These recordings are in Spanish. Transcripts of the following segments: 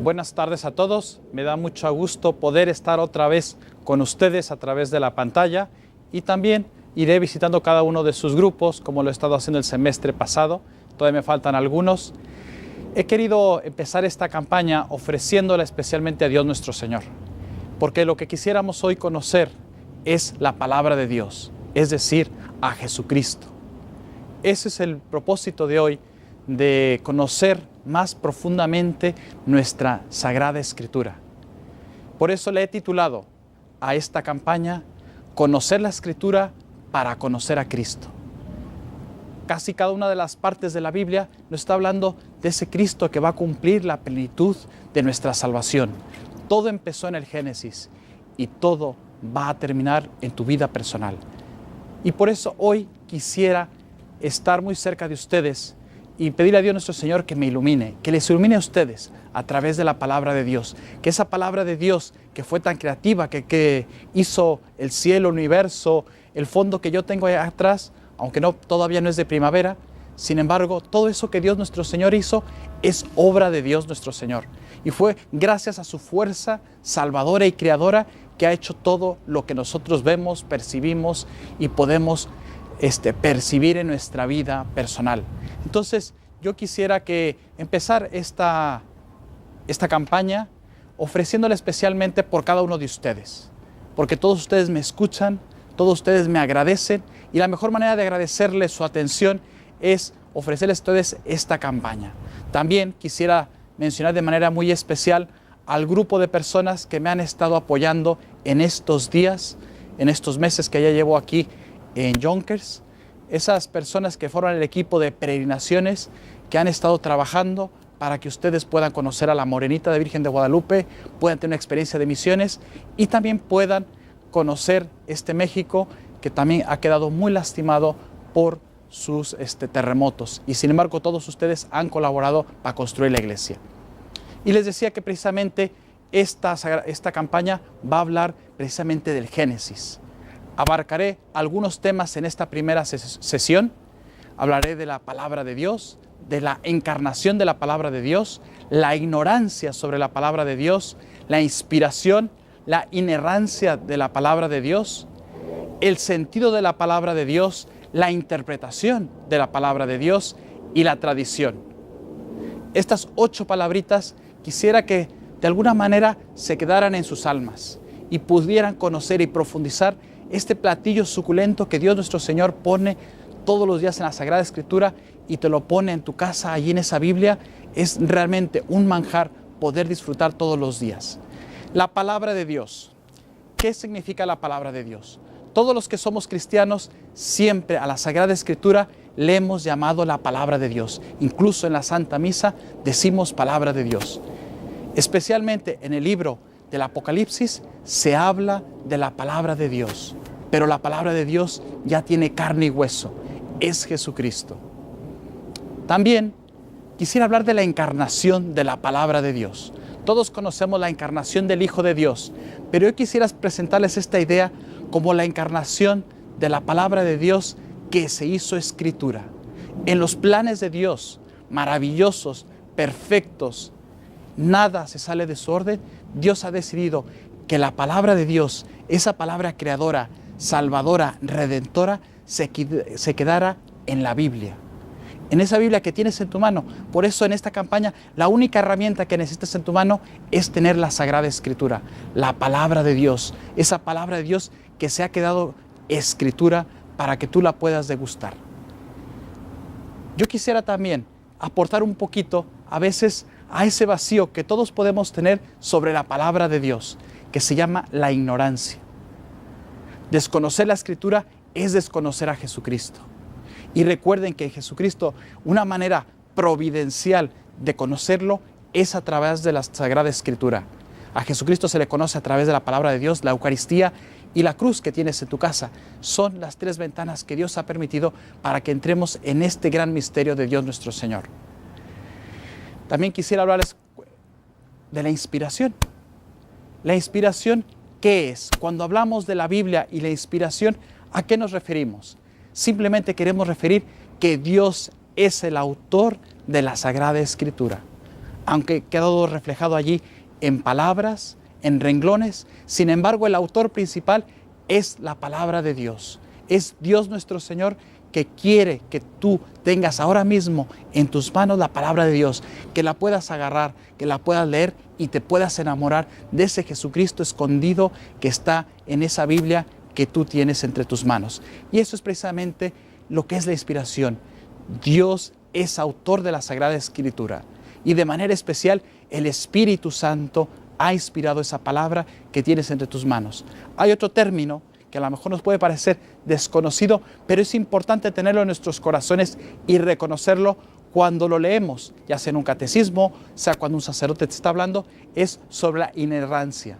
Buenas tardes a todos. Me da mucho gusto poder estar otra vez con ustedes a través de la pantalla y también iré visitando cada uno de sus grupos como lo he estado haciendo el semestre pasado. Todavía me faltan algunos. He querido empezar esta campaña ofreciéndola especialmente a Dios nuestro Señor, porque lo que quisiéramos hoy conocer es la palabra de Dios, es decir, a Jesucristo. Ese es el propósito de hoy, de conocer más profundamente nuestra Sagrada Escritura. Por eso le he titulado a esta campaña Conocer la Escritura para conocer a Cristo. Casi cada una de las partes de la Biblia nos está hablando de ese Cristo que va a cumplir la plenitud de nuestra salvación. Todo empezó en el Génesis y todo va a terminar en tu vida personal. Y por eso hoy quisiera estar muy cerca de ustedes y pedirle a Dios nuestro Señor que me ilumine, que les ilumine a ustedes a través de la palabra de Dios. Que esa palabra de Dios que fue tan creativa, que hizo el cielo, el universo, el fondo que yo tengo ahí atrás, aunque todavía no es de primavera, sin embargo, todo eso que Dios nuestro Señor hizo es obra de Dios nuestro Señor. Y fue gracias a su fuerza salvadora y creadora que ha hecho todo lo que nosotros vemos, percibimos y podemos percibir en nuestra vida personal. Entonces, yo quisiera empezar esta campaña ofreciéndole especialmente por cada uno de ustedes, porque todos ustedes me escuchan, todos ustedes me agradecen, y la mejor manera de agradecerles su atención es ofrecerles a ustedes esta campaña. También quisiera mencionar de manera muy especial al grupo de personas que me han estado apoyando en estos días, en estos meses que ya llevo aquí en Yonkers, esas personas que forman el equipo de peregrinaciones que han estado trabajando para que ustedes puedan conocer a la Morenita de Virgen de Guadalupe, puedan tener una experiencia de misiones y también puedan conocer este México que también ha quedado muy lastimado por sus terremotos. Y sin embargo, todos ustedes han colaborado para construir la iglesia. Y les decía que precisamente esta campaña va a hablar precisamente del Génesis. Abarcaré algunos temas en esta primera sesión. Hablaré de la palabra de Dios, de la encarnación de la palabra de Dios, la ignorancia sobre la palabra de Dios, la inspiración, la inerrancia de la palabra de Dios, el sentido de la palabra de Dios, la interpretación de la palabra de Dios y la tradición. Estas 8 palabritas quisiera que de alguna manera se quedaran en sus almas y pudieran conocer y profundizar este platillo suculento que Dios nuestro Señor pone todos los días en la Sagrada Escritura y te lo pone en tu casa, allí en esa Biblia. Es realmente un manjar poder disfrutar todos los días. La palabra de Dios. ¿Qué significa la palabra de Dios? Todos los que somos cristianos, siempre a la Sagrada Escritura le hemos llamado la palabra de Dios. Incluso en la Santa Misa decimos palabra de Dios. Especialmente en el libro del Apocalipsis se habla de la palabra de Dios, pero la palabra de Dios ya tiene carne y hueso, es Jesucristo. También quisiera hablar de la encarnación de la palabra de Dios. Todos conocemos la encarnación del Hijo de Dios, pero yo quisiera presentarles esta idea como la encarnación de la palabra de Dios que se hizo escritura. En los planes de Dios, maravillosos, perfectos, nada se sale de su orden. Dios ha decidido que la palabra de Dios, esa palabra creadora, salvadora, redentora, se quedara en la Biblia. En esa Biblia que tienes en tu mano. Por eso en esta campaña la única herramienta que necesitas en tu mano es tener la Sagrada Escritura, la palabra de Dios, esa palabra de Dios que se ha quedado escritura para que tú la puedas degustar. Yo quisiera también aportar un poquito a veces a ese vacío que todos podemos tener sobre la palabra de Dios, que se llama la ignorancia. Desconocer la Escritura es desconocer a Jesucristo. Y recuerden que Jesucristo, una manera providencial de conocerlo es a través de la Sagrada Escritura. A Jesucristo se le conoce a través de la palabra de Dios, la Eucaristía y la cruz que tienes en tu casa. Son las 3 ventanas que Dios ha permitido para que entremos en este gran misterio de Dios nuestro Señor. También quisiera hablarles de la inspiración. La inspiración, ¿qué es? Cuando hablamos de la Biblia y la inspiración, ¿a qué nos referimos? Simplemente queremos referir que Dios es el autor de la Sagrada Escritura. aunque queda todo reflejado allí en palabras, en renglones. Sin embargo, el autor principal es la palabra de Dios. Es Dios nuestro Señor, que quiere que tú tengas ahora mismo en tus manos la palabra de Dios, que la puedas agarrar, que la puedas leer y te puedas enamorar de ese Jesucristo escondido que está en esa Biblia que tú tienes entre tus manos. Y eso es precisamente lo que es la inspiración. Dios es autor de la Sagrada Escritura y de manera especial el Espíritu Santo ha inspirado esa palabra que tienes entre tus manos. Hay otro término que a lo mejor nos puede parecer desconocido, pero es importante tenerlo en nuestros corazones y reconocerlo cuando lo leemos, ya sea en un catecismo, sea cuando un sacerdote te está hablando, es sobre la inerrancia.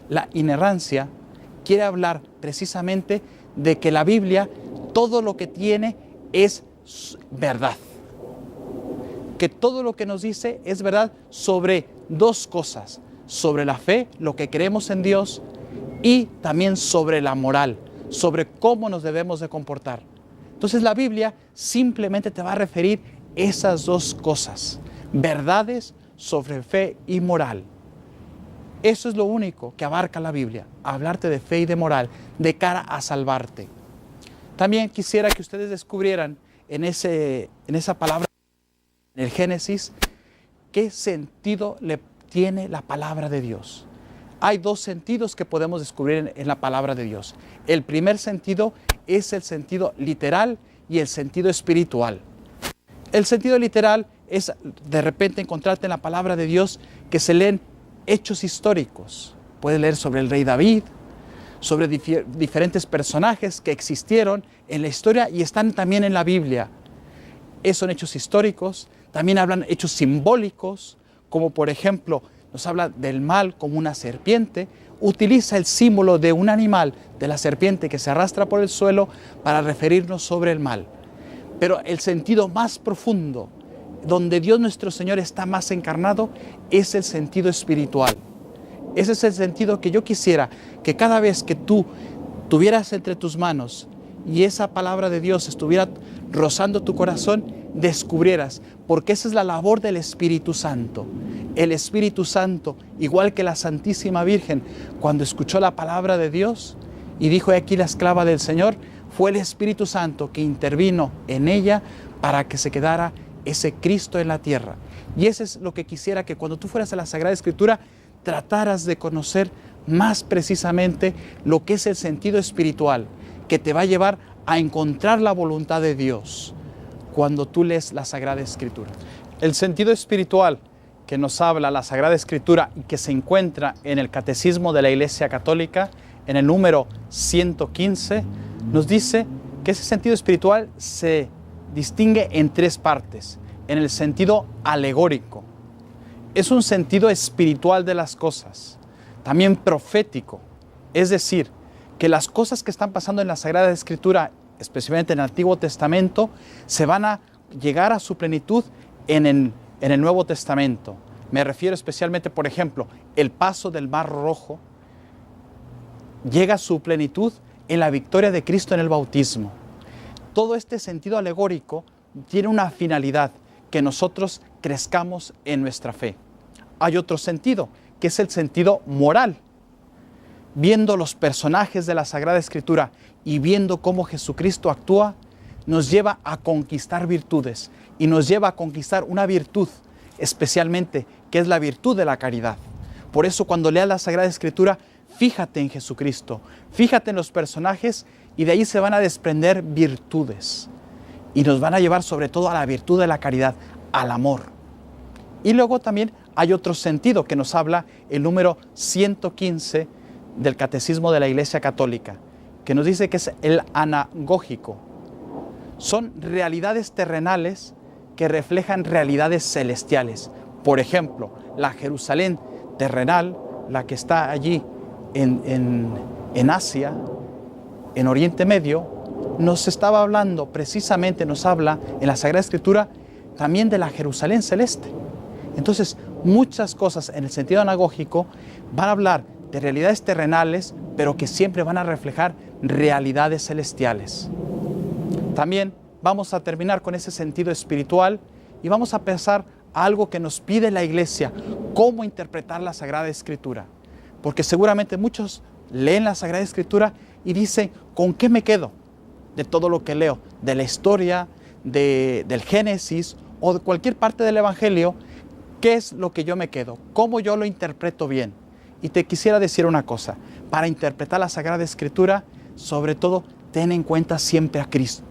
La inerrancia quiere hablar precisamente de que la Biblia, todo lo que tiene es verdad. Que todo lo que nos dice es verdad sobre dos cosas, sobre la fe, lo que creemos en Dios, y también sobre la moral, sobre cómo nos debemos de comportar. Entonces la Biblia simplemente te va a referir esas dos cosas, verdades sobre fe y moral. Eso es lo único que abarca la Biblia, hablarte de fe y de moral, de cara a salvarte. También quisiera que ustedes descubrieran en esa palabra, en el Génesis, qué sentido le tiene la palabra de Dios. Hay dos sentidos que podemos descubrir en la palabra de Dios. El primer sentido es el sentido literal y el sentido espiritual. El sentido literal es de repente encontrarte en la palabra de Dios que se leen hechos históricos. Puedes leer sobre el rey David, sobre diferentes personajes que existieron en la historia y están también en la Biblia. Esos son hechos históricos. También hablan hechos simbólicos, como por ejemplo, nos habla del mal como una serpiente, utiliza el símbolo de un animal, de la serpiente que se arrastra por el suelo, para referirnos sobre el mal. Pero el sentido más profundo, donde Dios nuestro Señor está más encarnado, es el sentido espiritual. Ese es el sentido que yo quisiera que cada vez que tú tuvieras entre tus manos y esa palabra de Dios estuviera rozando tu corazón, descubrieras, porque esa es la labor del Espíritu Santo. El Espíritu Santo, igual que la Santísima Virgen, cuando escuchó la palabra de Dios y dijo: "He aquí la esclava del Señor", fue el Espíritu Santo que intervino en ella para que se quedara ese Cristo en la tierra. Y eso es lo que quisiera que cuando tú fueras a la Sagrada Escritura trataras de conocer más precisamente lo que es el sentido espiritual, que te va a llevar a encontrar la voluntad de Dios cuando tú lees la Sagrada Escritura. El sentido espiritual que nos habla la Sagrada Escritura y que se encuentra en el Catecismo de la Iglesia Católica, en el número 115, nos dice que ese sentido espiritual se distingue en tres partes. En el sentido alegórico, es un sentido espiritual de las cosas, también profético, es decir, que las cosas que están pasando en la Sagrada Escritura, especialmente en el Antiguo Testamento, se van a llegar a su plenitud en el Nuevo Testamento. Me refiero especialmente, por ejemplo, el paso del Mar Rojo llega a su plenitud en la victoria de Cristo en el bautismo. Todo este sentido alegórico tiene una finalidad, que nosotros crezcamos en nuestra fe. Hay otro sentido, que es el sentido moral. Viendo los personajes de la Sagrada Escritura y viendo cómo Jesucristo actúa, nos lleva a conquistar virtudes y nos lleva a conquistar una virtud, especialmente, que es la virtud de la caridad. Por eso, cuando leas la Sagrada Escritura, fíjate en Jesucristo, fíjate en los personajes y de ahí se van a desprender virtudes. Y nos van a llevar sobre todo a la virtud de la caridad, al amor. Y luego también hay otro sentido que nos habla el número 115 del Catecismo de la Iglesia Católica, que nos dice que es el anagógico. Son realidades terrenales que reflejan realidades celestiales. Por ejemplo, la Jerusalén terrenal, la que está allí en Asia, en Oriente Medio, nos estaba hablando precisamente, nos habla en la Sagrada Escritura también de la Jerusalén celeste. Entonces, muchas cosas en el sentido anagógico van a hablar de realidades terrenales, pero que siempre van a reflejar realidades celestiales. También vamos a terminar con ese sentido espiritual y vamos a pasar algo que nos pide la iglesia, cómo interpretar la Sagrada Escritura. Porque seguramente muchos leen la Sagrada Escritura y dicen, ¿con qué me quedo de todo lo que leo? De la historia, del Génesis o de cualquier parte del Evangelio, ¿qué es lo que yo me quedo? ¿Cómo yo lo interpreto bien? Y te quisiera decir una cosa, para interpretar la Sagrada Escritura, sobre todo, ten en cuenta siempre a Cristo.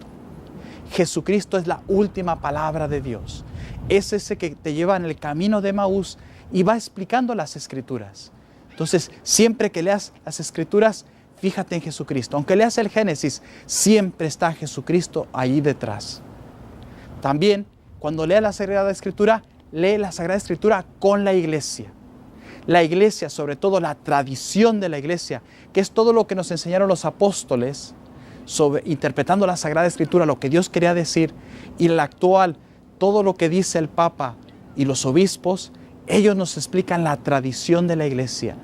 Jesucristo es la última palabra de Dios. Es ese que te lleva en el camino de Emaús y va explicando las Escrituras. Entonces, siempre que leas las Escrituras, fíjate en Jesucristo. Aunque leas el Génesis, siempre está Jesucristo allí detrás. También, cuando leas la Sagrada Escritura, lee la Sagrada Escritura con la iglesia. La iglesia, sobre todo la tradición de la iglesia, que es todo lo que nos enseñaron los apóstoles, interpretando la Sagrada Escritura, lo que Dios quería decir, y la actual, todo lo que dice el Papa y los obispos, ellos nos explican la tradición de la iglesia.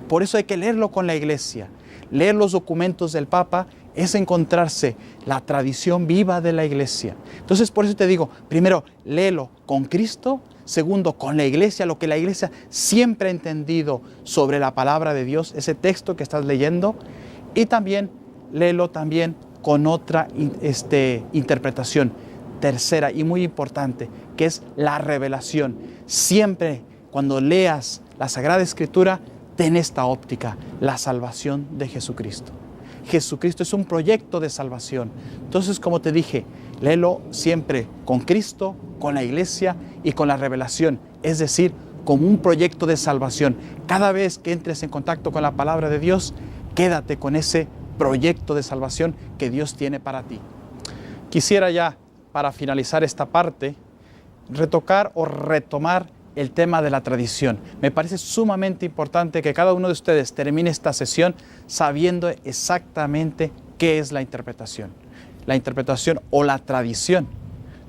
Por eso hay que leerlo con la iglesia. Leer los documentos del Papa es encontrarse la tradición viva de la iglesia. Entonces, por eso te digo, primero, léelo con Cristo. Segundo, con la iglesia, lo que la iglesia siempre ha entendido sobre la palabra de Dios, ese texto que estás leyendo. Y también, léelo también con otra interpretación, tercera y muy importante, que es la revelación. Siempre, cuando leas la Sagrada Escritura, ten esta óptica, la salvación de Jesucristo. Jesucristo es un proyecto de salvación. Entonces, como te dije, léelo siempre con Cristo, con la iglesia y con la revelación. Es decir, como un proyecto de salvación. Cada vez que entres en contacto con la palabra de Dios, quédate con ese proyecto de salvación que Dios tiene para ti. Quisiera ya, para finalizar esta parte, retocar o retomar el tema de la tradición. Me parece sumamente importante que cada uno de ustedes termine esta sesión sabiendo exactamente qué es la interpretación. La interpretación o la tradición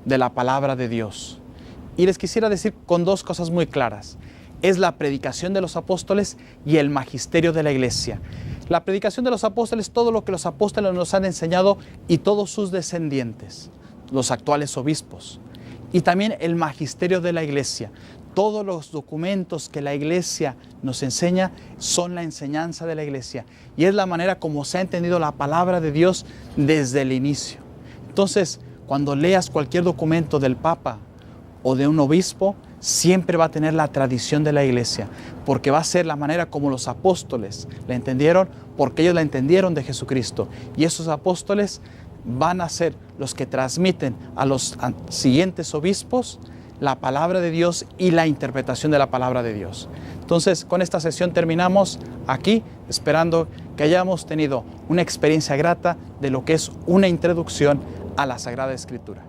de la palabra de Dios. Y les quisiera decir con dos cosas muy claras. Es la predicación de los apóstoles y el magisterio de la iglesia. La predicación de los apóstoles, todo lo que los apóstoles nos han enseñado y todos sus descendientes, los actuales obispos. Y también el magisterio de la iglesia. Todos los documentos que la iglesia nos enseña son la enseñanza de la iglesia. Y es la manera como se ha entendido la palabra de Dios desde el inicio. Entonces, cuando leas cualquier documento del Papa o de un obispo, siempre va a tener la tradición de la iglesia, porque va a ser la manera como los apóstoles la entendieron, porque ellos la entendieron de Jesucristo. Y esos apóstoles van a ser los que transmiten a los siguientes obispos la palabra de Dios y la interpretación de la palabra de Dios. Entonces, con esta sesión terminamos aquí, esperando que hayamos tenido una experiencia grata de lo que es una introducción a la Sagrada Escritura.